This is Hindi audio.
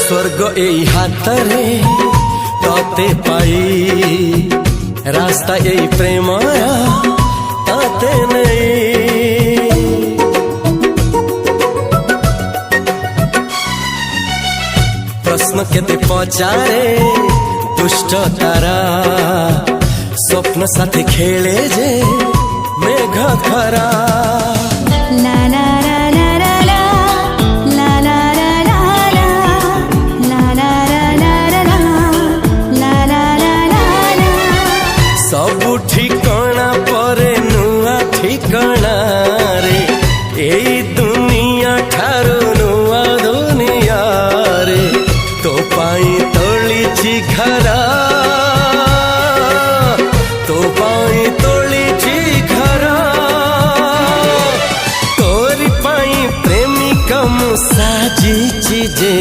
स्वर्ग एई हातरे तते पाई रास्ता एई प्रेमया ताते नहीं। प्रश्न केते पचारे दुष्ट तारा स्वप्न साथी खेले जे मेघ खरा। ला ला ला ला ला ला ला ला ला ला ला ला ला ला ला। सबु ठिकाना परे नुआ ठिकाना रे एई दुनिया ठारू नुआ दुनिया रे। तो पाई तोलिछि घरा तो पाई तोलिछि घरा तोरी पाई प्रेमिका मु साजिछि जे।